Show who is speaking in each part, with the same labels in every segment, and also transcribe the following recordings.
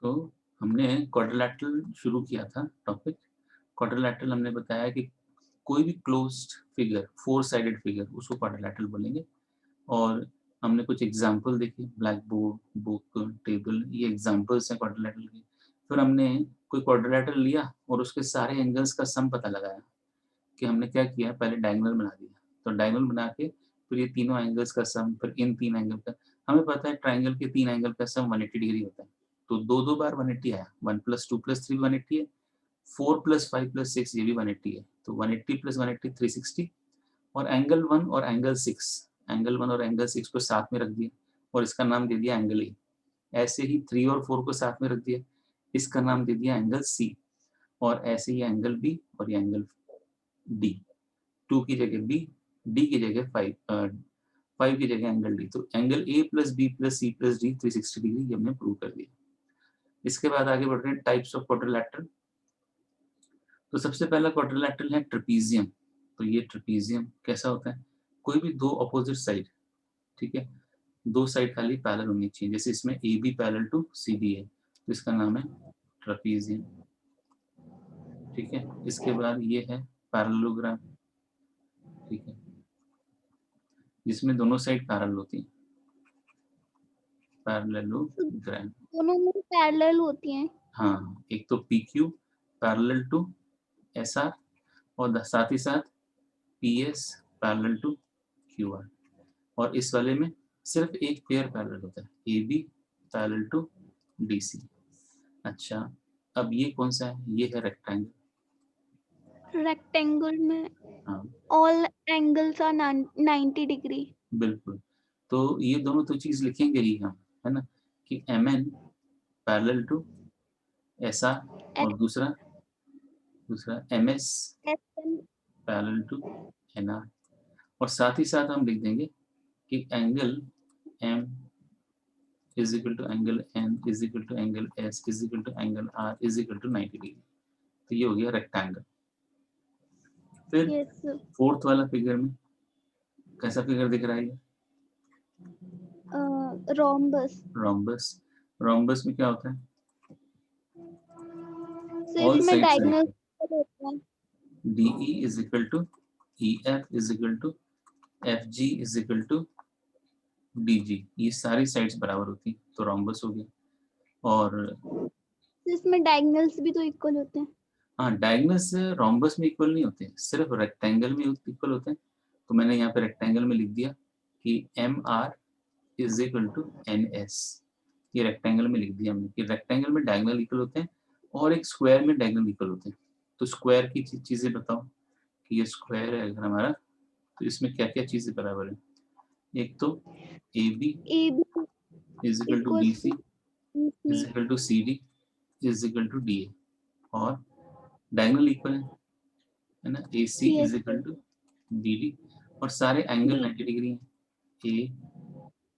Speaker 1: तो हमने क्वाड्रिलैटरल शुरू किया था टॉपिक। क्वाड्रिलैटरल हमने बताया कि कोई भी closed figure, four sided figure, उसको क्वाड्रिलैटरल बोलेंगे। और हमने कुछ एग्जाम्पल देखे, ब्लैक बोर्ड, बुक, टेबल, ये एग्जाम्पल्स हैं क्वाड्रिलैटरल के। फिर हमने कोई क्वाड्रिलैटरल लिया और उसके सारे एंगल्स का सम पता लगाया। कि हमने क्या किया, पहले डायगोनल बना दिया, तो डायगोनल बना के फिर ये तीनों एंगल्स का सम, फिर इन तीन एंगल का। हमें पता है ट्राइंगल के तीन एंगल का सम 180 डिग्री होता है, तो दो दो बार 180 आया, 1 + 2 + 3 180 है, 4 + 5 + 6 ये भी 180 है, तो 180 + 180 360। और एंगल 1 और एंगल 6, एंगल 1 और एंगल 6 को साथ में रख दिया और इसका नाम दे दिया एंगल ए। ऐसे ही 3 और 4 को साथ में रख दिया, इसका नाम दे दिया एंगल सी। और ऐसे ही एंगल बी और ये एंगल डी, 2 की जगह बी, डी की जगह 5, 5 की जगह एंगल डी। तो angle A plus B plus C plus D 360 degree, ये हमने प्रूव कर दिया। इसके बाद आगे बढ़ रहे हैं टाइप्स ऑफ क्वाड्रिलैटरल। तो सबसे पहला क्वाड्रिलैटरल है ट्रेपीजियम। तो ये ट्रेपीजियम कैसा होता है, कोई भी दो अपोजिट साइड, ठीक है, दो साइड खाली पैरेलल होनी चाहिए, जैसे इसमें A B parallel to C D है, तो इसका नाम है ट्रेपीजियम। ठीक है, इसके बाद ये है पैरेललोग्राम, ठीक है, जिसमें दोनों साइड पैरेलल होती है, पैरेललोग्राम।
Speaker 2: दोनों में पैरेलल होती हैं।
Speaker 1: हाँ, एक तो P Q parallel to S R, और साथ ही साथ P S parallel to Q R. और इस वाले में सिर्फ एक पेयर पैरेलल होता है, A B parallel to D C. अच्छा, अब ये कौन सा है, ये है रेक्टेंगल।
Speaker 2: रेक्टेंगल में
Speaker 1: हाँ
Speaker 2: ऑल एंगल्स आर 90 डिग्री।
Speaker 1: बिल्कुल, तो ये दोनों तो चीज लिखेंगे ही हम, है ना, कि M N parallel to S R, और दूसरा दूसरा M S parallel to N R. और साथ ही साथ हम लिख देंगे कि angle M is equal to angle N is equal to angle S is equal to angle R is equal to 90 degree. तो ये हो गया रेक्टेंगल। फिर
Speaker 2: यस,
Speaker 1: फोर्थ वाला फिगर में कैसा फिगर दिख रहा है, ये
Speaker 2: रोम्बस।
Speaker 1: रोम्बस। रोम्बस में क्या होता है,
Speaker 2: तो
Speaker 1: ऑल
Speaker 2: इसमें
Speaker 1: साइड
Speaker 2: डायगोनल
Speaker 1: साइड
Speaker 2: होता है।
Speaker 1: D E is equal to E F is equal to F G is equal to D G, ये सारी साइड्स बराबर होती हैं, तो रोम्बस हो गया। और
Speaker 2: तो इसमें डायगोनल्स भी तो इक्वल होते हैं।
Speaker 1: हाँ, डायगोनल्स रोम्बस में इक्वल नहीं होते, सिर्फ रेक्टेंगल में इक्वल होते हैं। तो मैंने यहाँ पे रेक्टेंगल में लिख दिया कि M R is equal to N S. ये रेक्टेंगल में लिख दिया हमने कि रेक्टेंगल में डायगोनल इक्वल होते हैं और एक स्क्वायर में डायगोनल इक्वल होते हैं। तो स्क्वायर की चीजें बताओ, कि ये स्क्वायर है अगर हमारा, तो इसमें क्या क्या चीजें बराबर है। एक तो A B
Speaker 2: A B
Speaker 1: is equal to D
Speaker 2: equals
Speaker 1: C
Speaker 2: to C.
Speaker 1: Is equal to C D is equal to D A. और डायगोनल इक्वल है ना, A C
Speaker 2: yes
Speaker 1: is equal to D D. और सारे angle
Speaker 2: D.
Speaker 1: 90 degree हैं, A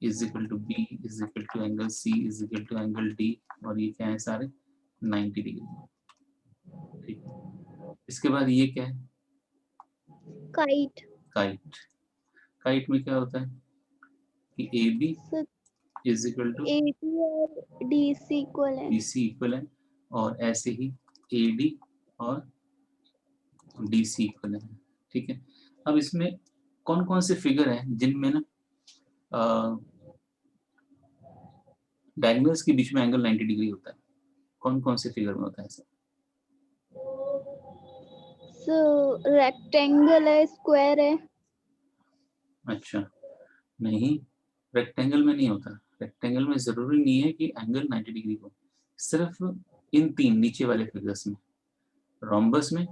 Speaker 1: is equal to B is equal to angle C is equal to angle D. और ये क्या है, सारे 90 डिग्री। ठीक है, इसके बाद ये क्या है,
Speaker 2: काइट।
Speaker 1: काइट। काइट में क्या होता है कि A B is equal to
Speaker 2: A B और डी सी इक्वल है।
Speaker 1: बी सी इक्वल है, और ऐसे ही ए डी और डी सी इक्वल है। ठीक है, अब इसमें कौन कौन से फिगर हैं जिनमें ना डायगोनल्स के बीच में एंगल 90 डिग्री होता है, कौन कौन से फिगर में होता है ऐसा।
Speaker 2: सो रेक्टेंगल है, स्क्वायर है।
Speaker 1: अच्छा, नहीं, रेक्टेंगल में नहीं होता। रेक्टेंगल में जरूरी नहीं है कि एंगल 90 डिग्री हो, सिर्फ इन तीन नीचे वाले फिगर्स में, रोम्बस में,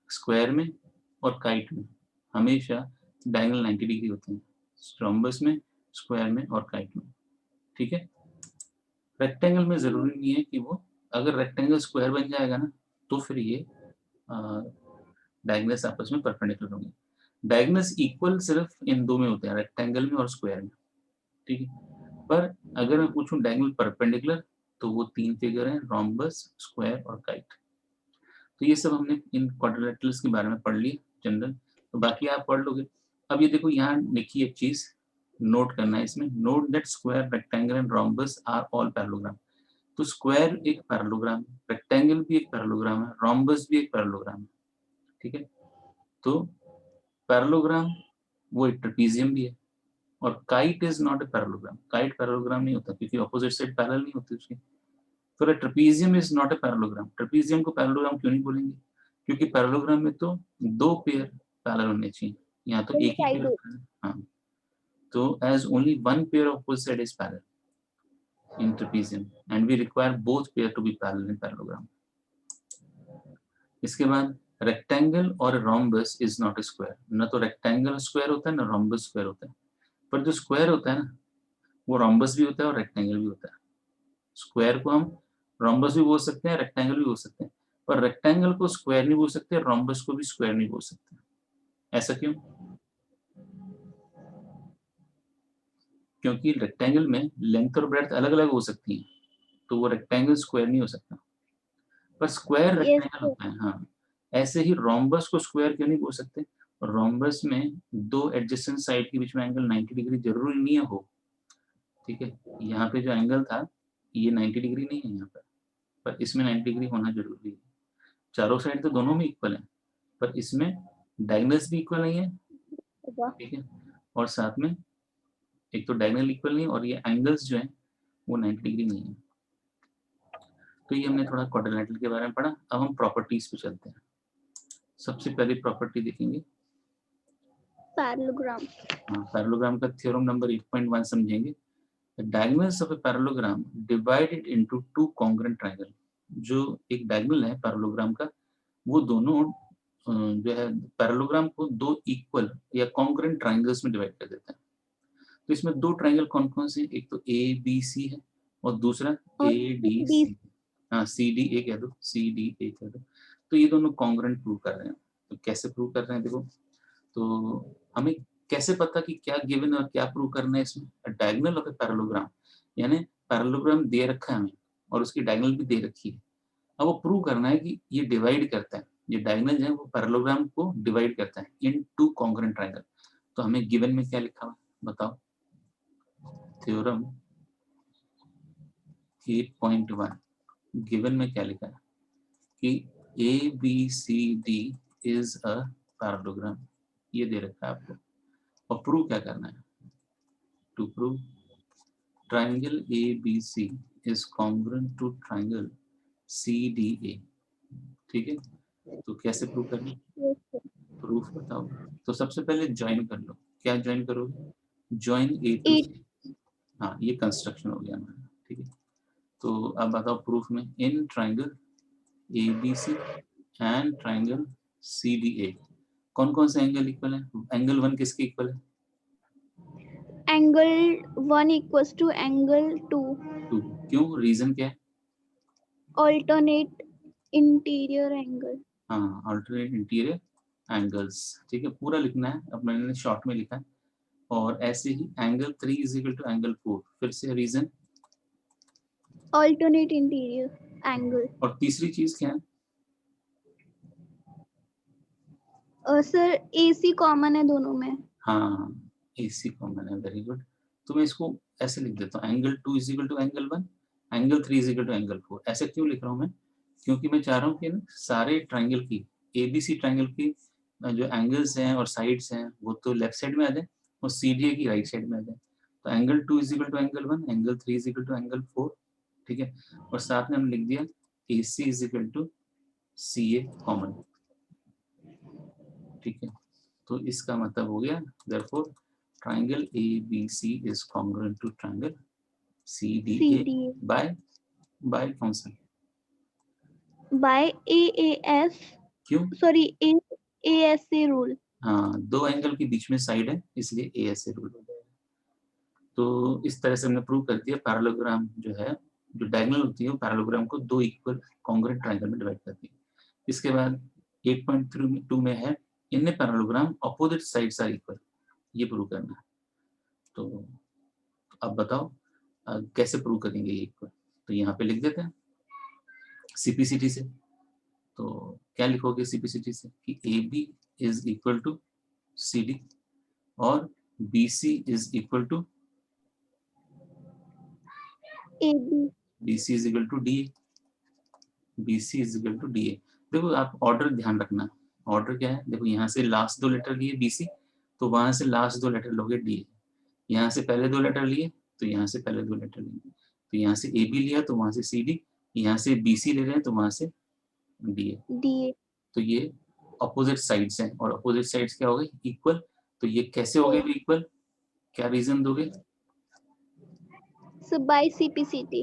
Speaker 1: स्क्वायर में और काइट में, हमेशा डायगोनल 90 डिग्री होते हैं, रोम्बस में, स्क्वायर में और काइट में। ठीक है, रेक्टेंगल में जरूरी नहीं है कि वो, अगर रेक्टेंगल स्क्वायर बन जाएगा ना, तो फिर ये डायगोनल्स आपस में परपेंडिकुलर होंगे। डायगोनल्स इक्वल सिर्फ इन दो में होते हैं, रेक्टेंगल में और स्क्वायर में। ठीक है, पर अगर मैं पूछूं डायगोनल परपेंडिकुलर, तो वो तीन फिगर हैं, रोम्बस, स्क्वायर और काइट। तो ये सब हमने इन क्वाड्रिलेटरल्स के बारे में पढ़ लिया जनरल, तो बाकी आप पढ़ लोगे। अब ये देखो यहाँ लिखी एक चीज नोट करना है इसमें, note that square, rectangle and rhombus are all parallelogram. तो स्क्वायर एक पैरेललोग्राम है, रेक्टेंगल भी एक पैरेललोग्राम है, रोम्बस भी एक पैरेललोग्राम है, ठीक है। तो पैरेललोग्राम वो एक ट्रेपीजियम भी है, और kite is not a parallelogram, kite parallelogram नहीं होता क्योंकि ऑपोजिट साइड पैरेलल नहीं होती उसकी। फिर trapezium is not a parallelogram, trapezium को पैरेललोग्राम क्यों नहीं बोलेंगे, क्योंकि पैरेललोग्राम में तो दो पेयर पैरेलल होने चाहिए, यहाँ तो एक ही पेयर। हाँ, तो as only one pair of opposite side is parallel in trapezium and we require both pair to be parallel in parallelogram. इसके बाद रेक्टेंगल और rhombus is not a square, ना तो रेक्टेंगल स्क्वायर होता है ना रोम्बस स्क्वायर होता है, पर जो स्क्वायर होता है ना वो रोम्बस भी होता है और रेक्टेंगल भी होता है। स्क्वायर को हम रोम्बस भी बोल सकते हैं, रेक्टेंगल भी बोल सकते हैं, पर रेक्टेंगल को स्क्वायर नहीं बोल सकते, रोम्बस को भी स्क्वायर नहीं बोल सकते। ऐसा क्यों? क्योंकि रेक्टेंगल में लेंथ और ब्रेड्थ अलग अलग हो सकती है, तो वो रेक्टेंगल स्क्वायर नहीं हो सकता, पर स्क्वायर रेक्टेंगल होता है। हाँ, ऐसे ही रोम्बस को स्क्वायर क्यों नहीं बोल सकते, रोम्बस में दो एडजेसेंट साइड के बीच में एंगल 90 डिग्री जरूरी नहीं है हो, ठीक है। यहाँ पे जो एंगल था ये 90 डिग्री नहीं है यहाँ पर इसमें 90 डिग्री होना जरूरी है। चारों साइड तो दोनों में इक्वल है, पर इसमें डायगोनल्स भी इक्वल नहीं है, ठीक है, और साथ में एक तो डायगोनल इक्वल नहीं और ये एंगल्स जो है वो 90 डिग्री नहीं है। तो ये हमने थोड़ा क्वाड्रिलेटरल के बारे में पढ़ा। अब हम प्रॉपर्टीज पे चलते हैं। सबसे पहली प्रॉपर्टी देखेंगे
Speaker 2: पैरेललोग्राम।
Speaker 1: हाँ, पैरेललोग्राम का थ्योरम नंबर 8.1 समझेंगे। The diagonals of a parallelogram divided into two congruent triangle। जो एक डायगोनल है पैरेललोग्राम का, वो दोनों जो है पैरेललोग्राम को दो इक्वल या कॉन्ग्रुएंट ट्रायंगल्स में डिवाइड कर देता है। तो इसमें दो ट्रायंगल कौन कौन से, एक तो ए बी सी है और दूसरा ए डी सी। हाँ, सी डी ए कह दो, सी डी ए कह दो। तो ये दोनों कॉन्ग्रुएंट प्रूव कर रहे हैं। तो कैसे प्रूव कर रहे हैं देखो, तो हमें कैसे पता कि क्या गिवन और क्या प्रूव करना है इसमें। डायगोनल ऑफ ए पैरेललोग्राम, यानी पैरेललोग्राम दे रखा है हमें और उसकी डायगोनल भी दे रखी है। अब वो प्रूव करना है कि ये डिवाइड करता है, ये डायगोनल है वो पैरेललोग्राम को डिवाइड करता है इन टू कॉन्ग्रुएंट ट्रायंगल। तो हमें गिवन में क्या लिखा हुआ है बताओ। थ्योरम 8.1 गिवन में क्या लिखा है कि A B C D is a parallelogram, ये दे रखा है आपको। और प्रूव क्या करना है, to prove triangle ABC is congruent to triangle CDA, ठीक है। तो कैसे प्रूव करना, प्रूफ बताओ। तो सबसे पहले ज्वाइन कर लो, क्या ज्वाइन करोगे, ज्वाइन A to C। हाँ, ये कंस्ट्रक्शन हो गया हमारा, ठीक है। तो अब बताओ प्रूफ में, in triangle ABC and triangle CDA कौन कौन से एंगल इक्वल है। एंगल 1 किसके इक्वल है,
Speaker 2: एंगल 1 इक्वल्स टू एंगल 2।
Speaker 1: क्यों, रीजन क्या है,
Speaker 2: अल्टरनेट इंटीरियर एंगल।
Speaker 1: हाँ, अल्टरनेट इंटीरियर एंगल्स, ठीक है। पूरा लिखना है, अब मैंने शॉर्ट में लिखा है। और ऐसे ही angle 3 is equal to angle 4, फिर से रीजन,
Speaker 2: अल्टरनेट इंटीरियर एंगल।
Speaker 1: और तीसरी चीज क्या है,
Speaker 2: सर AC कॉमन है दोनों में।
Speaker 1: हाँ, AC कॉमन है, वेरी गुड। तो मैं इसको ऐसे लिख देता हूँ, angle 2 is equal to angle 1, angle 3 is equal to angle 4। ऐसे क्यों लिख रहा हूँ मैं, क्योंकि मैं चाह रहा हूँ कि सारे ट्राइंगल की, ABC ट्राइंगल की जो एंगल्स हैं और साइड्स हैं वो तो लेफ्ट साइड में आ जाए और CDA की राइट साइड में आ जाए। तो angle 2 is equal to angle 1, angle 3 is equal to angle 4, ठीक है। और साथ में हम लिख दिया AC is equal to CA common, ठीक है। तो इसका मतलब हो गया therefore triangle ABC is congruent to triangle CDA by कौन सा,
Speaker 2: बाय AAS,
Speaker 1: क्यों,
Speaker 2: सॉरी ASA रूल।
Speaker 1: हाँ, दो एंगल के बीच में साइड है इसलिए ASA रूल हो जाएगा। तो इस तरह से हमने प्रूव कर दिया पैरेललोग्राम जो है, जो डायगोनल होती है वो पैरेललोग्राम को दो इक्वल कॉन्ग्रुएंट ट्रायंगल में डिवाइड करती है। इसके बाद 8.2 में है in parallelogram opposite sides are equal, ये प्रूव करना है। तो अब बताओ कैसे प्रूव करेंगे ये इक्वल। तो यहाँ पे लिख देते हैं CPCT से। तो क्या लिखोगे CPCT से कि AB is equal to CD और BC is equal to
Speaker 2: AB।
Speaker 1: BC is equal to DA, BC is equal to DA। देखो आप ऑर्डर ध्यान रखना, ऑर्डर क्या है, देखो यहाँ से लास्ट दो लेटर लिए BC, तो वहां से लास्ट दो लेटर लोगे DA, यहाँ से पहले दो लेटर लिए तो यहाँ से पहले दो लेटर लेंगे, तो यहाँ से AB लिया तो वहां से CD, यहाँ से BC ले रहे हैं तो वहां से DA। तो ये अपोजिट साइड्स हैं, और अपोजिट साइड्स क्या हो गए, इक्वल। तो ये कैसे हो गए इक्वल, क्या रीजन दोगे?
Speaker 2: So by CPCT,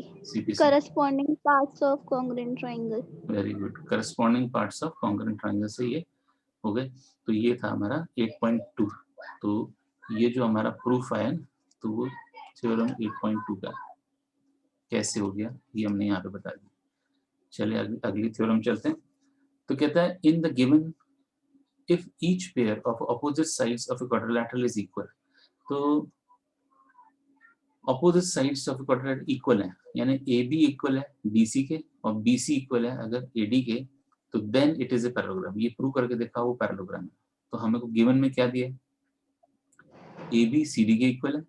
Speaker 2: corresponding parts of congruent triangle.
Speaker 1: Very good, corresponding parts of congruent triangle से ये हो गए। तो ये था हमारा 8.2। तो ये जो हमारा प्रूफ आया ना, तो वो थ्योरम 8.2 का कैसे हो गया ये हमने यहाँ पे बता दिया। चलिए अगली थ्योरम चलते हैं। तो कहता है in the given if each pair of opposite sides of a quadrilateral is equal, तो opposite sides of quadrilateral equal है, यानी AB इक्वल है BC के और BC इक्वल है अगर AD के, तो then it is a parallelogram. ये प्रूव करके देखा वो पैरेललोग्राम है। तो हमें को गिवन में क्या दिया है, AB CD के इक्वल है,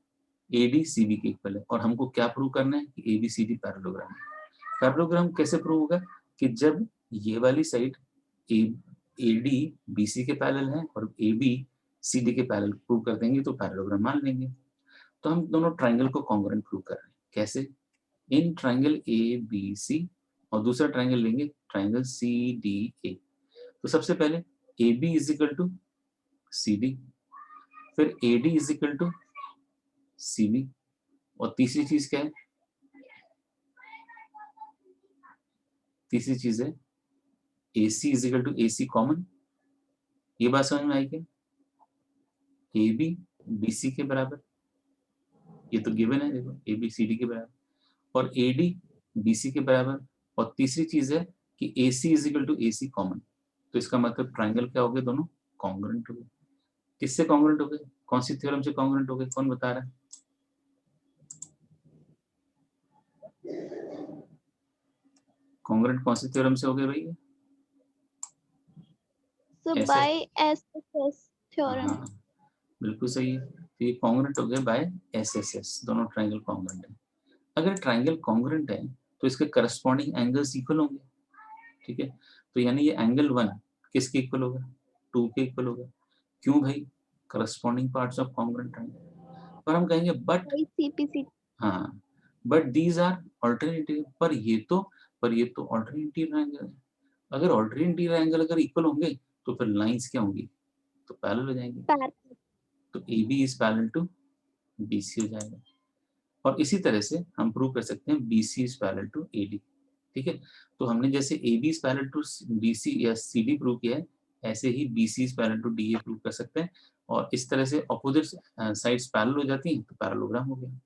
Speaker 1: AD CB के इक्वल है, और हमको क्या प्रूव करना है कि ABCD पैरेललोग्राम है। पैरेललोग्राम कैसे प्रूव होगा कि जब ये वाली साइड AD BC के पैरेलल है और AB CD के पैरेलल प्रूव कर देंगे तो पैरेललोग्राम मान लेंगे। तो हम दोनों ट्राइंगल को कॉन्ग्रुएंट प्रूव कर रहे हैं। कैसे? इन ट्राइंगल ABC और दूसरा ट्राइंगल लेंगे ट्राइंगल CDA। तो सबसे पहले AB is equal to CD, फिर AD is equal to CB, और तीसरी चीज क्या है, तीसरी चीज है AC is equal to AC common. ये बात समझ में आई क्या? AB BC के बराबर, ये तो गिवन है, देखो AB CD के बराबर, और AD BC के बराबर, और तीसरी चीज है कि AC is equal to AC common. तो इसका मतलब ट्राइंगल क्या हो गए, दोनों कॉन्ग्रुएंट हो गए। किससे कॉन्ग्रुएंट हो गए, कौन सी थ्योरम से कॉन्ग्रुएंट हो गए, कौन बता रहा है? कॉन्ग्रुएंट कौन सी थ्योरम से हो गए भैया?
Speaker 2: So by SSS theorem.
Speaker 1: हाँ, बिल्कुल सही है। तो ये कॉन्ग्रुएंट हो गए बाय SSS, दोनों ट्राइंगल कॉन्ग्रुएंट है। अगर ट्राइंगल कॉन्ग्रुएंट है तो इसके करस्पॉन्डिंग एंगल्स इक्वल होंगे, ठीक है। तो यानी ये एंगल 1 किसके इक्वल होगा, 2 के इक्वल होगा। क्यों भाई, corresponding parts of congruent triangle. पर हम कहेंगे बट,
Speaker 2: CPCT.
Speaker 1: हाँ, बट दीज आर अल्टरनेटिव, पर ये तो अल्टरनेटिव ट्रायंगल है। अगर अल्टरनेटिव एंगल अगर इक्वल होंगे तो फिर लाइंस क्या होंगी, तो पैरेलल हो जाएंगी। तो AB is parallel to BC हो जाएगा, और इसी तरह से हम प्रूव कर सकते हैं BC is parallel to AD, ठीक है। तो हमने जैसे AB is parallel to BC या CD प्रूव किया है, ऐसे ही BC is parallel to DA prove कर सकते हैं, और इस तरह से अपोजिट साइड्स पैरेलल हो जाती हैं तो पैरेललोग्राम हो गया।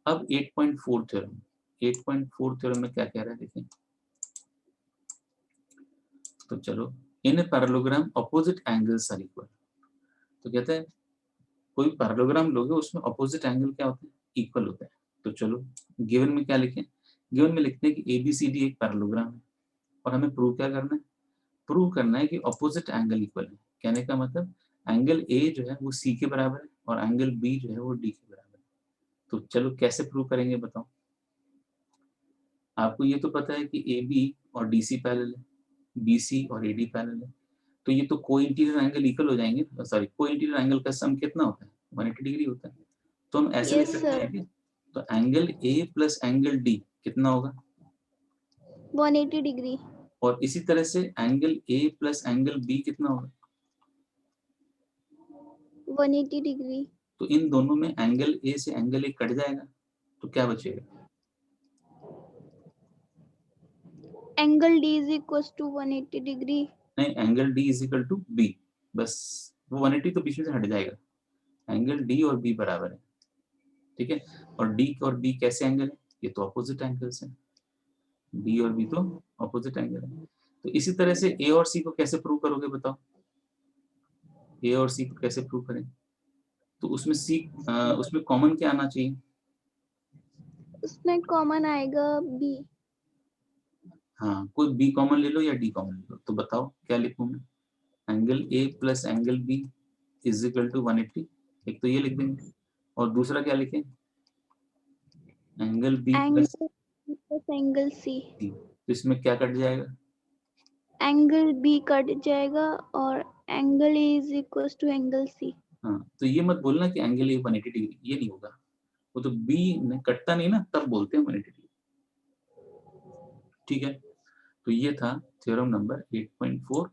Speaker 1: अब 8.4 थ्योरम, 8.4 थ्योरम में क्या कह रहा है देखिए। तो चलो, in parallelogram opposite angles are equal. तो कहते हैं कोई पैरेललोग्राम लोगे उसमें अपोजिट एंगल क्या होते हैं, इक्वल होते हैं। तो चलो गिवन में क्या लिखें, गिवन में लिखते हैं कि ABCD एक पैरेललोग्राम है, और हमें प्रूव क्या करना है, प्रूव करना है कि अपोजिट एंगल इक्वल है। कहने का मतलब एंगल A जो है वो C के बराबर है और एंगल B जो है वो D के बराबर है। तो चलो कैसे प्रूव करेंगे बताओ। आपको ये तो पता है कि AB और DC पैरेलल है, BC और AD पैरेलल है, तो ये तो को इंटीरियर एंगल इक्वल हो जाएंगे। सॉरी, को इंटीरियर एंगल का सम कितना होता है, 180 डिग्री होता है। तो हम ऐसे लिख सकते हैं कि तो angle A plus angle D कितना होगा,
Speaker 2: 180 डिग्री।
Speaker 1: और इसी तरह से angle A plus angle B कितना होगा,
Speaker 2: 180 डिग्री।
Speaker 1: तो इन दोनों में एंगल A से एंगल A कट जाएगा, तो क्या बचेगा,
Speaker 2: angle D is equals to 180 degree.
Speaker 1: नहीं, angle D is equal to B, बस वो 180 तो बीच में से हट जाएगा। एंगल D और B बराबर है, ठीक है। और D और B कैसे एंगल है, ये तो अपोजिट एंगल्स हैं, B और B तो अपोजिट एंगल है। तो इसी तरह से A और C को कैसे प्रूव करोगे बताओ, A और C को कैसे प्रूव करें। तो उसमें उसमें कॉमन क्या आना चाहिए,
Speaker 2: उसमें कॉमन आएगा B।
Speaker 1: हाँ, कोई B कॉमन ले लो या D कॉमन ले लो। तो बताओ क्या लिखूं मैं, angle A plus angle B is equal to 180, एक तो ये लिख देंगे, और दूसरा क्या लिखें, angle B plus
Speaker 2: angle C.
Speaker 1: तो इसमें क्या कट जाएगा?
Speaker 2: एंगल बी कट जाएगा और angle A is equal to angle C.
Speaker 1: हाँ, तो ये मत बोलना कि एंगल ए 180 डिग्री, ये नहीं होगा। वो तो बी में कटता नहीं ना, तब बोलते हैं 180 डिग्री। ठीक है, तो ये था थ्योरम नंबर 8.4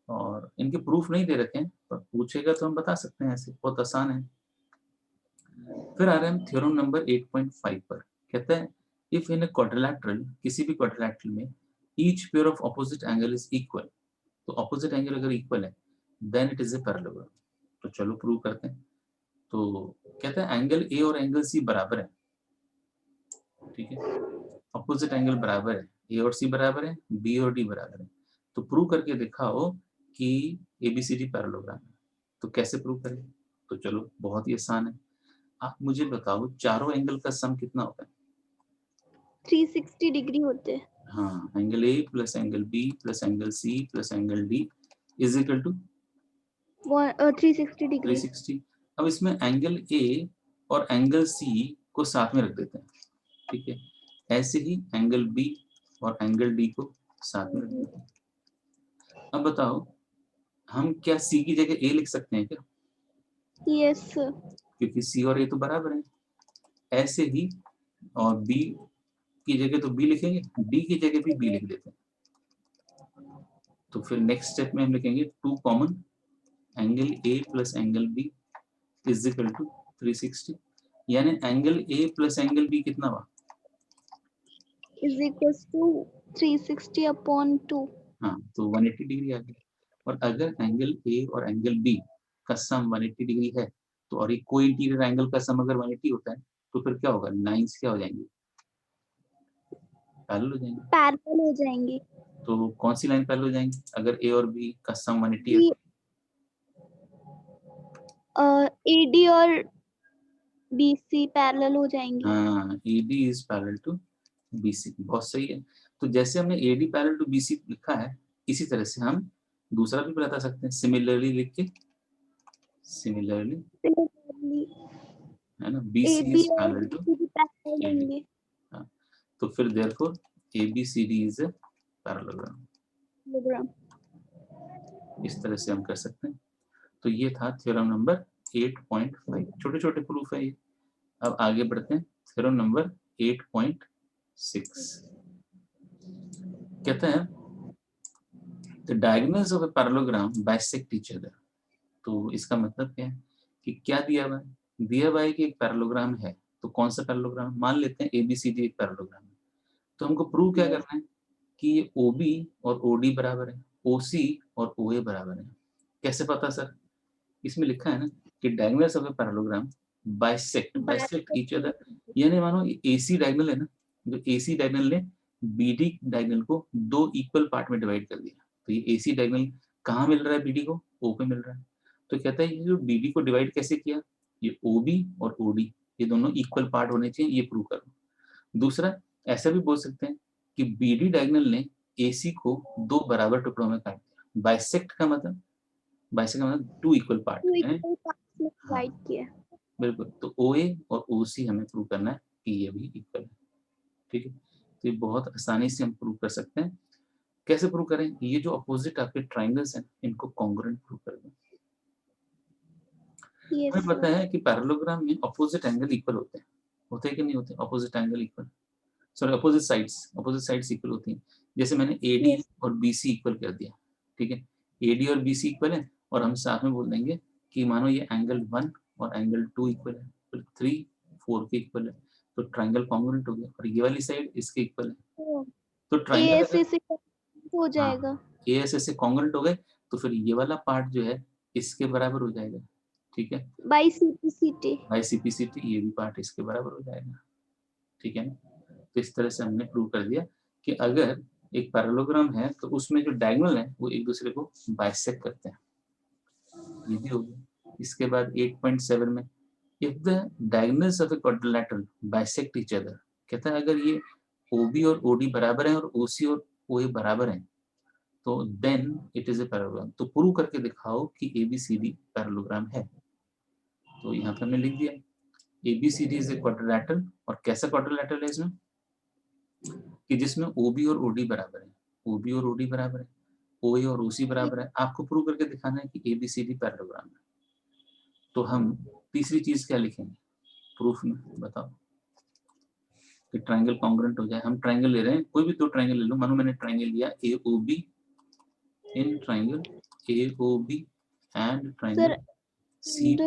Speaker 1: और इनके प्रूफ नहीं दे रखे हैं, पर पूछेगा तो हम बता सकते हैं, ऐसे बहुत आसान है। फिर आ रहे हैं हम थ्योरम नंबर 8.5 पर। कहता है इफ इन अ क्वाड्रिलैटरल, किसी भी क्वाड्रिलैटरल में each pair of opposite angle is equal, तो ऑपोजिट एंगल अगर इक्वल है then it is a parallelogram. तो चलो प्रूव करते हैं। तो कहता है एंगल ए और एंगल सी बराबर है। ठीक है, ऑपोजिट एंगल बराबर है, ए और सी बराबर है, बी और डी बराबर है। तो प्रूव करके दिखाओ कि एबीसीडी पैरेललोग्राम है। तो कैसे प्रूव करें? तो चलो बहुत ही आसान है। आप मुझे बताओ चारों एंगल का सम कितना होता है?
Speaker 2: 360 डिग्री होते हैं।
Speaker 1: हाँ, angle A plus angle B plus angle C plus angle D is equal to
Speaker 2: 360 degree.
Speaker 1: 360। अब इसमें एंगल ए और एंगल सी को साथ में रख देते हैं। ठीक है, ऐसे ही एंगल बी और एंगल डी को साथ में रख देते हैं। अब बताओ हम क्या सी की जगह ए लिख सकते हैं क्या?
Speaker 2: यस।
Speaker 1: क्योंकि सी और ए तो बराबर है। ऐसे ही और बी की जगह तो बी लिखेंगे, डी की जगह भी बी लिख देते हैं। तो फिर नेक्स्ट स्टेप में हम लिखेंगे 2 common, angle A plus angle B is equal to 360, यानी angle A plus angle B कितना हुआ?
Speaker 2: Is equal to 360 upon 2।
Speaker 1: हाँ, तो 180 डिग्री आ गया। और अगर एंगल ए और एंगल बी का सम 180 डिग्री है, तो और एक कोई इंटीरियर एंगल का सम अगर 180 होता है, तो फिर क्या होगा? लाइंस क्या हो जाएंगी? पैरेलल हो जाएंगी।
Speaker 2: पैरेलल हो जाएंगी।
Speaker 1: तो कौन सी लाइन पैरेलल हो जाएंगी अगर ए और बी का सम 180 है?
Speaker 2: एडी और बीसी पैरेलल हो जाएंगी।
Speaker 1: हाँ, AD is parallel to BC, बहुत सही है। तो जैसे हमने AD पैरेलल टू BC लिखा है, इसी तरह से हम दूसरा भी बता सकते हैं, सिमिलरली लिख के, सिमिलरली, है ना, BC
Speaker 2: एबी
Speaker 1: इज
Speaker 2: और
Speaker 1: parallel to
Speaker 2: BC parallel
Speaker 1: AD।
Speaker 2: होंगे।
Speaker 1: हाँ, तो फिर therefore ABCD is a parallelogram. इस तरह से हम कर सकते हैं। तो ये था थ्योरम नंबर 8.5, छोटे छोटे प्रूफ है ये। अब आगे बढ़ते हैं, थ्योरम नंबर 8.6 कहते हैं the diagonals of a parallelogram bisect each other. तो इसका मतलब क्या है कि क्या दिया हुआ है? दिया हुआ है कि एक पैरेललोग्राम है, तो कौन सा पैरेललोग्राम? मान लेते हैं एबीसीडी एक पैरेललोग्राम है। तो हमको प्रूव क्या करना है कि ये ओबी और ओडी बराबर है, ओसी और ओए बराबर है। कैसे पता सर? इसमें लिखा है ना कि diagonals of a parallelogram bisect, bisect each other, यानी मानो एसी डायगोनल है ना, जो एसी डायगोनल ने बीडी डायगोनल को दो इक्वल पार्ट में डिवाइड कर दिया। तो ये एसी डायगोनल कहाँ मिल रहा है? बीडी को ओ पे मिल रहा है। तो कहता है ये जो बीडी को डिवाइड कैसे किया? ये ओबी और ओडी ये दोनों इक्वल पार्ट होने चाहिए, ये प्रूव करो। दूसरा, ऐसा भी बोल सकते हैं कि बीडी डायगोनल ने एसी को दो बराबर टुकड़ों में काट दिया। बाइसेक्ट का मतलब, बाइसेक्ट का मतलब टू इक्वल पार्ट
Speaker 2: टू
Speaker 1: है।
Speaker 2: इक्वल पार्ट्स में
Speaker 1: हाँ,
Speaker 2: डिवाइड किया।
Speaker 1: बिल्कुल। तो OA और OC हमें प्रूव करना है कि ये भी इक्वल है। ठीक है, तो ये बहुत आसानी से हम प्रूव कर सकते हैं। कैसे प्रूव करें? ये जो अपोजिट आपके ट्राइंगल्स हैं इनको कॉन्ग्रुएंट प्रूव कर दें।
Speaker 2: यस
Speaker 1: हमें पता
Speaker 2: सर।
Speaker 1: है कि पैरेललोग्राम में अपोजिट एंगल इक्वल होते हैं कि नहीं होते? Opposite angle equal, sorry opposite sides equal होती हैं। जैसे मैंने AD
Speaker 2: यस।
Speaker 1: और BC इक्वल कर दिया। ठीक है, AD और BC इक्वल है और हम साथ में बोल देंगे कि मानो ये एंगल 1 और एंगल 2 इक्वल है, फिर 3 4 के इक्वल है, तो ट्राइंगल कॉन्ग्रुएंट हो गया। और ये वाली साइड इसके इक्वल है, तो ट्राइंगल
Speaker 2: ए
Speaker 1: अगर,
Speaker 2: से हो
Speaker 1: हाँ,
Speaker 2: जाएगा।
Speaker 1: AS से कॉन्ग्रुएंट हो गए तो फिर ये वाला पार्ट जो है इसके बराबर हो जाएगा। ठीक है,
Speaker 2: बाई सीपीसीटी।
Speaker 1: बाई CPCT ये भी पार्ट इसके बराबर हो जाएगा। ठीक है ना? तो इस तरह से हमने प्रूव कर दिया कि अगर एक पैरेललोग्राम है तो उसमें जो डायगोनल है वो एक दूसरे को बाइसेक्ट करते हैं। ये भी हो गया। इसके बाद 8.7 में if the diagonals of A quadrilateral bisect each other, कहता है अगर ये OB और OD बराबर हैं और OC और OA बराबर हैं, तो then it is a parallelogram. तो प्रूव करके दिखाओ कि ABCD पैरेललोग्राम है। तो यहाँ पे हमने लिख दिया ABCD इज ए क्वाड्रिलैटरल। और कैसा क्वाड्रिलैटरल है इसमें? कि जिसमें OB और OD बराबर है, OB और OD बराबर है, OA और OC बराबर है। आपको प्रूव करके दिखाना है कि ABCD पैरेललोग्राम है। तो हम तीसरी चीज क्या लिखेंगे प्रूफ में, बताओ, कि ट्रायंगल कॉन्ग्रुएंट हो जाए। हम ट्रायंगल ले रहे हैं, कोई भी दो ट्रायंगल ले लो। मानो मैंने ट्रायंगल लिया AOB, in triangle AOB and triangle COD।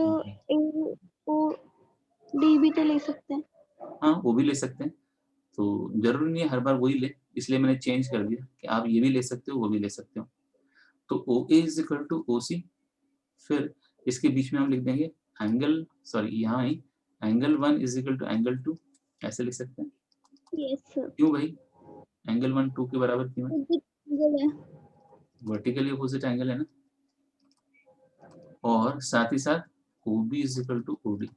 Speaker 2: AOD भी तो ले सकते हैं।
Speaker 1: हाँ, वो भी ले सकते हैं, तो जरूरी नहीं है हर बार वही ले, इसलिए मैंने चेंज कर दिया कि आप ये भी ले सकते हो, वो भी ले सकते हो। तो OA is equal to OC, फिर इसके बीच में हम लिख देंगे एंगल, सॉरी यहाँ ही angle 1 is equal to angle 2, ऐसे लिख सकते हैं।
Speaker 2: Yes sir.
Speaker 1: क्यों भाई, एंगल 1 2 के बराबर क्यों है?
Speaker 2: एंगल है।
Speaker 1: वर्टिकली अपोजिट एंगल है ना। और साथ ही साथ OB is equal to OD,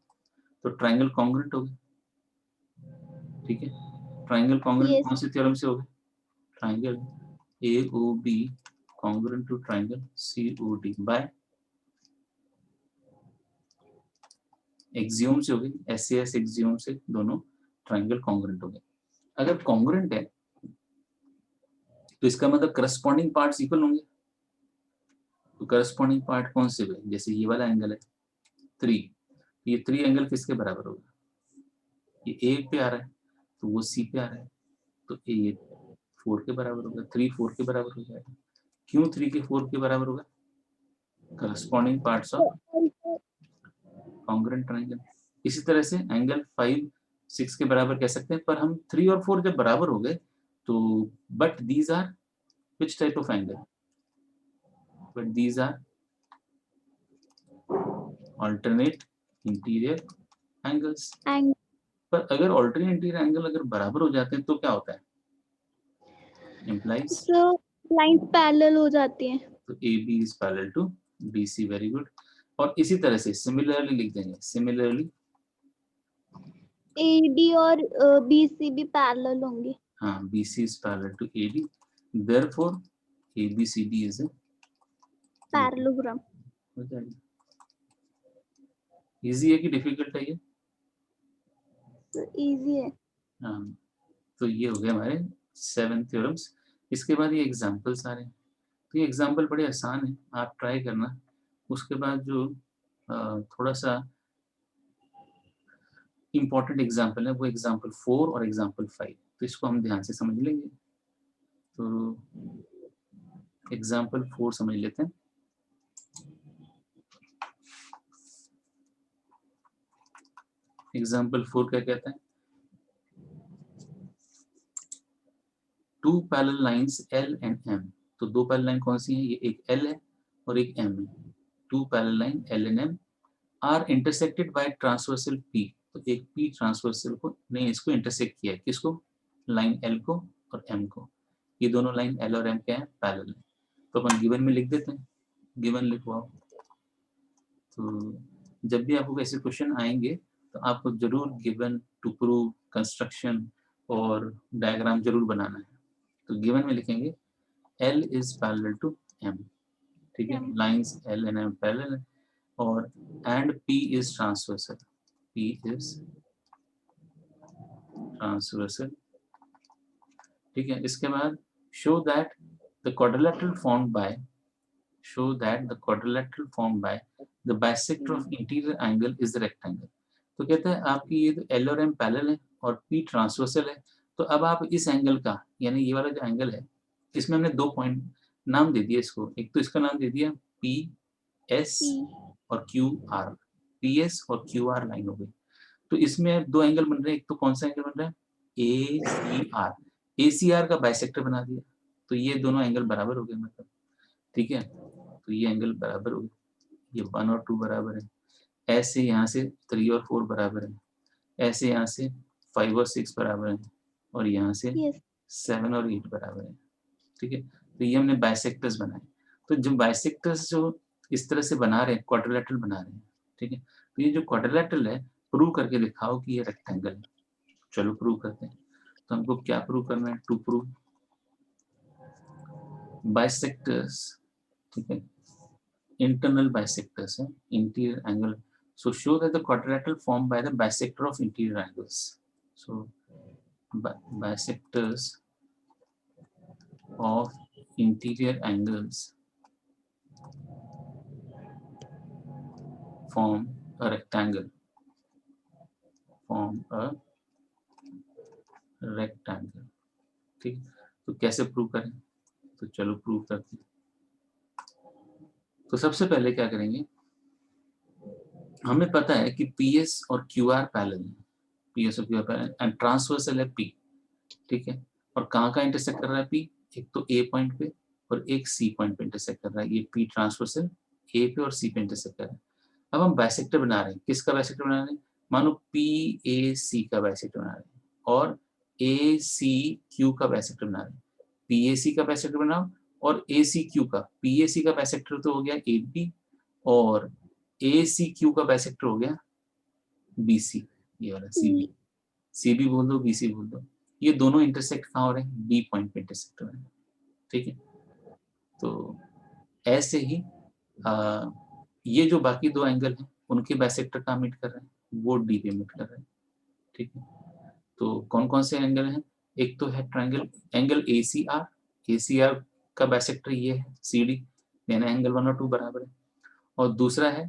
Speaker 1: तो ट्रायंगल कॉन्ग्रुएंट हो गया। ठीक है, ट्रायंगल कॉन्ग्रुएंट कौन से थ्योरम से हो गया? Triangle AOB congruent to triangle COD by axiom से हो गई, SAS एक्सियोम से दोनों ट्रायंगल कॉन्ग्रुएंट हो गए। अगर कॉन्ग्रुएंट है तो इसका मतलब करस्पॉन्डिंग पार्ट्स इक्वल होंगे। तो करस्पॉन्डिंग पार्ट कौन से हुए? जैसे ये वाला एंगल है 3, ये 3 एंगल किसके बराबर होगा? ये A पे आ रहा है तो वो C पे आ रहा है, तो ये 4 के बराबर होगा, 3 4 के बराबर हो जाएगा। क्यों 3 के 4 के बराबर होगा? Corresponding parts of congruent triangle. इसी तरह से एंगल 5 6 के बराबर कह सकते हैं, पर हम 3 और 4 जब बराबर हो गए तो but these are which type of angle? But these are alternate interior angles. पर अगर alternate इंटीरियर एंगल अगर बराबर हो जाते हैं तो क्या होता है? implies
Speaker 2: लाइंस पैरेलल हो जाती हैं।
Speaker 1: तो AB is parallel to BC, very good. और इसी तरह से सिमिलरली लिख देंगे, सिमिलरली
Speaker 2: AD और BC भी पैरेलल होंगे।
Speaker 1: हाँ, BC is parallel to AD, therefore ABCD is a
Speaker 2: parallelogram.
Speaker 1: हो जाएगा। इजी है कि डिफिकल्ट है ये?
Speaker 2: इजी है।
Speaker 1: हाँ, तो ये हो गए हमारे 7 थ्योरम्स। इसके बाद ये एग्जाम्पल्स आ रहे हैं, तो ये एग्जाम्पल बड़े आसान है, आप ट्राई करना। उसके बाद जो थोड़ा सा इम्पॉर्टेंट एग्जाम्पल है वो एग्जाम्पल 4 और एग्जाम्पल 5, तो इसको हम ध्यान से समझ लेंगे। तो एग्जाम्पल 4 समझ लेते हैं। एग्जाम्पल 4 क्या कहता है? Two parallel lines L and M। तो दो पैरेलल लाइन कौन सी हैं? ये एक L है और एक M है। Two parallel line L and M are intersected by transversal P। तो एक P ट्रांसवर्सल को ने इसको इंटरसेक्ट किया है, किसको? लाइन L को और M को। ये दोनों लाइन L और M क्या है? पैरेलल है। तो अपन गिवन में लिख देते हैं, गिवन लिखवाओ। तो जब भी आपको ऐसे क्वेश्चन आएंगे तो आपको जरूर गिवन, टू प्रूव, कंस्ट्रक्शन और डायग्राम जरूर बनाना है। तो गिवन में लिखेंगे L is parallel to M, ठीक है, lines L and M parallel है, और and P is transversal, P is transversal, ठीक है। इसके बाद show that the quadrilateral formed by, show that the quadrilateral formed by the bisector of interior angle is the rectangle। तो कहता है आपकी ये तो L और M पैरेलल है और P ट्रांसवर्सल है, तो अब आप इस एंगल का, यानी ये वाला जो एंगल है, इसमें हमने दो पॉइंट नाम दे दिया इसको। एक तो इसका नाम दे दिया PS और QR, PS और QR लाइन हो गई। तो इसमें दो एंगल बन रहे हैं, एक तो कौन सा एंगल बन रहा है? ACR, ACR का बाइसेक्टर बना दिया, तो ये दोनों एंगल बराबर हो गए मतलब, ठीक है। तो ये एंगल बराबर हो गए, ये 1 और 2 बराबर है, ऐसे यहाँ से 3 और 4 बराबर है, ऐसे यहाँ से 5 और 6 बराबर है, और यहाँ से 7 और 8 बराबर है, ठीक है। तो ये हमने बाइसेक्टर्स बनाए। तो जो बाइसेक्टर्स जो इस तरह से बना रहे हैं, क्वाड्रिलेटरल बना रहे हैं, ठीक है। तो ये जो क्वाड्रिलेटरल है, प्रूव करके दिखाओ कि ये रेक्टेंगल है। चलो प्रूव करते हैं। तो हमको क्या प्रूव करना है? टू प्रूव बाइसेक्टर्स, ठीक है, internal bisectors है, interior angle, so show that the quadrilateral formed by the bisector of interior angles, so bisectors of interior angles form a rectangle, ठीक। तो कैसे प्रूव करें, तो चलो प्रूव करते हैं। तो सबसे पहले क्या करेंगे, हमें पता है कि PS और QR पैरेलल है, PS और QR पैरेलल एंड ट्रांसवर्सल है P, ठीक है। और कहाँ का इंटरसेक्ट कर रहा है P, एक तो A पॉइंट पे और एक C पॉइंट पे इंटरसेक्ट कर रहा है। ये P ट्रांसवर्सल A पे और C पे इंटरसेक्ट कर रहा है। अब हम बाइसेक्टर बना रहे हैं, किसका बाइसेक्टर बना रहे हैं, मानो PAC का बाइसेक्टर बना रहे हैं और ACQ का बाइसेक्टर बना रहे हैं। PAC का बाइसेक्टर बनाओ और ACQ का, PAC का बाइसेक्टर तो हो गया AB और ACQ का बाइसेक्टर हो गया BC, ये वाला CB, CB बोल दो, BC बोल दो। ये दोनों इंटरसेक्ट कहाँ हो रहे हैं, B पॉइंट पे इंटरसेक्ट हो रहे हैं, ठीक है। तो ऐसे ही ये जो बाकी दो एंगल हैं उनके बाइसेक्टर कहाँ मीट कर रहे हैं, वो डी पे मीट कर रहे हैं, ठीक है। तो कौन कौन से एंगल हैं, एक तो है ट्रायंगल एंगल ACR, ACR का बाइसेक्टर ये है CD, यानी एंगल 1 और 2 बराबर है। और दूसरा है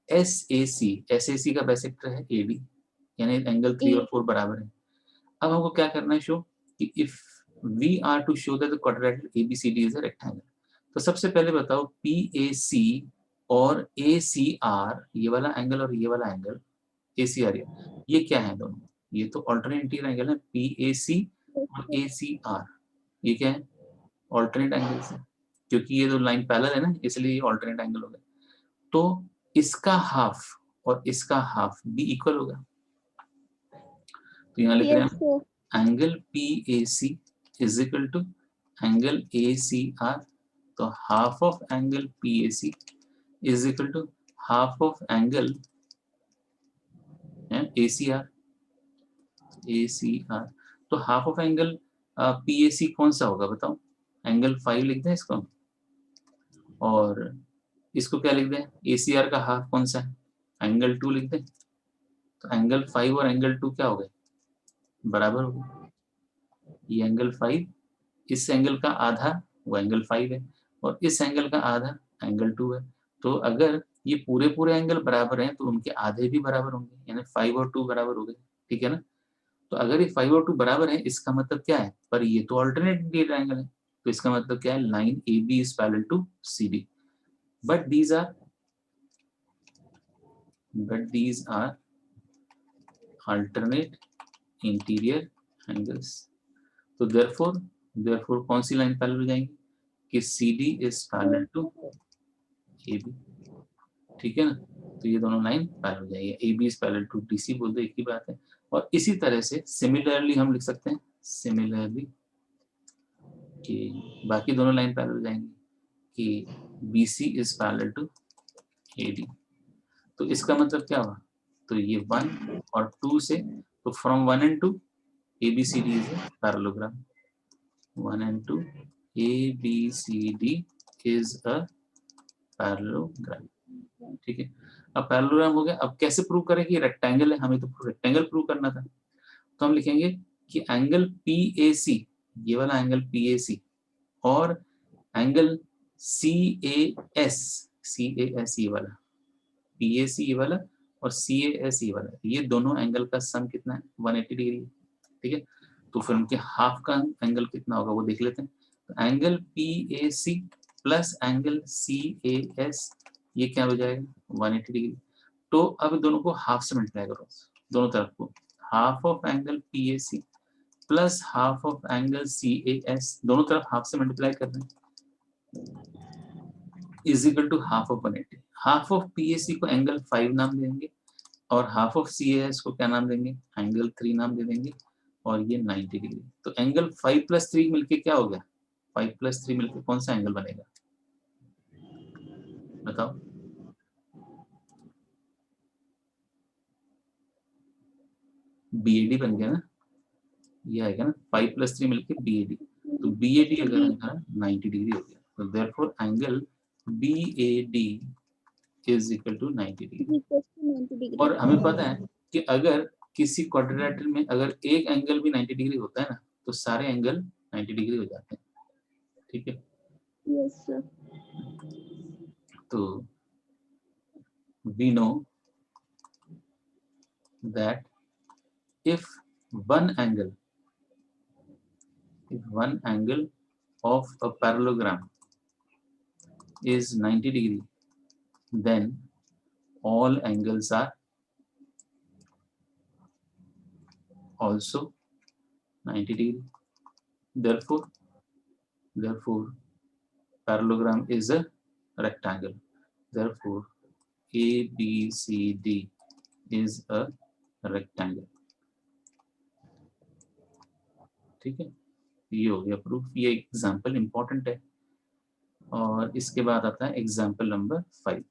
Speaker 1: SAC, SAC का बाइसेक्टर है AD, यानी एंगल 3 और 4 बराबर है। अब हमको क्या करना है शो कि if we are to show that the quadrilateral ABCD is a rectangle, तो सबसे पहले बताओ PAC और ACR, ये वाला एंगल और ये वाला एंगल ACR, ये क्या है दोनों, ये तो अल्टरनेट इंटीरियर एंगल है PAC और ACR, ये क्या है अल्टरनेट एंगल्स है, क्योंकि ये दो लाइन पैरेलल है ना, इसलिए ये अल्टरनेट एंगल हो गया। तो इसका हाफ और इसका हाफ भी इक्वल होगा, तो यहाँ लिख रहे हैं angle PAC is equal to angle ACR, तो half of angle PAC is equal to half of angle ACR। तो हाफ ऑफ एंगल PAC कौन सा होगा बताओ, एंगल 5 लिख दें इसको, और इसको क्या लिख दें, ACR का हाफ कौन सा है, एंगल 2 लिख दें। तो एंगल 5 और एंगल 2 क्या हो गए, बराबर हो गए। ये एंगल 5, इस एंगल का आधा वो एंगल 5 है और इस एंगल का आधा एंगल 2 है। तो अगर ये पूरे पूरे एंगल बराबर हैं तो उनके आधे भी बराबर होंगे, यानी 5 और 2 बराबर हो गए, ठीक है ना। तो अगर ये 5 और 2 बराबर है, इसका मतलब क्या है, पर ये तो अल्टरनेट इंटीरियर एंगल है, तो इसका मतलब क्या है, line AB is parallel to CD, but these are alternate interior angles. तो देयरफॉर कौन सी लाइन पैरेलल हो जाएंगी कि CD is parallel to AB, ठीक है ना। तो ये दोनों लाइन पैरेलल हो जाएगी, AB is parallel to DC बोल दो, एक ही बात है। और इसी तरह से सिमिलरली हम लिख सकते हैं, सिमिलरली कि बाकी दोनों लाइन पैरेलल हो जाएंगी कि BC is parallel to AD। तो इसका मतलब क्या हुआ, तो ये 1 और 2 से, तो from 1 and 2 ABCD is a parallelogram, 1 and 2 ABCD is a parallelogram, ठीक है। अब पैरेललोग्राम हो गया, अब कैसे प्रूव करें कि रेक्टेंगल है, हमें तो रेक्टेंगल प्रूव करना था। तो हम लिखेंगे कि एंगल PAC, ये वाला एंगल PAC और एंगल CAS, ये वाला PAC ये वाला और CAS ये वाला, ये दोनों एंगल का सम कितना है, 180 डिग्री, ठीक है। तो फिर उनके हाफ का एंगल कितना होगा वो देख लेते हैं। तो angle PAC plus angle CAS, ये क्या हो जाएगा 180 डिग्री। तो अब दोनों को हाफ से मल्टीप्लाई करो, दोनों तरफ को, half of angle PAC plus half of angle CAS, दोनों तरफ हाफ से मल्टीप्लाई कर रहे हैं, is equal to half of 180। Half of PAC को एंगल 5 नाम देंगे और हाफ ऑफ CAS को क्या नाम देंगे, एंगल 3 नाम दे देंगे, और ये 90 डिग्री। तो एंगल 5 प्लस 3 मिलके क्या हो गया, 5 प्लस 3 मिलके कौन सा एंगल बनेगा बताओ, BAD बन गया ना, ये आएगा ना, 5 प्लस 3 मिलके BAD, तो BAD अगर हमारा 90 डिग्री हो गया, तो therefore angle BAD is equal to 90 degree. और हमें पता है कि अगर किसी क्वाड्रिलेटरल में अगर एक एंगल भी 90 डिग्री होता है ना, तो सारे एंगल 90 डिग्री हो जाते हैं, ठीक है,
Speaker 2: Yes, sir.
Speaker 1: तो we know that if one angle of a parallelogram is 90 degree, then all angles are also 90 degree. Therefore parallelogram is a rectangle. Therefore ABCD is a rectangle. ठीक है, ये हो गया प्रूफ। ये एग्जाम्पल इंपॉर्टेंट है। और इसके बाद आता है एग्जाम्पल नंबर 5।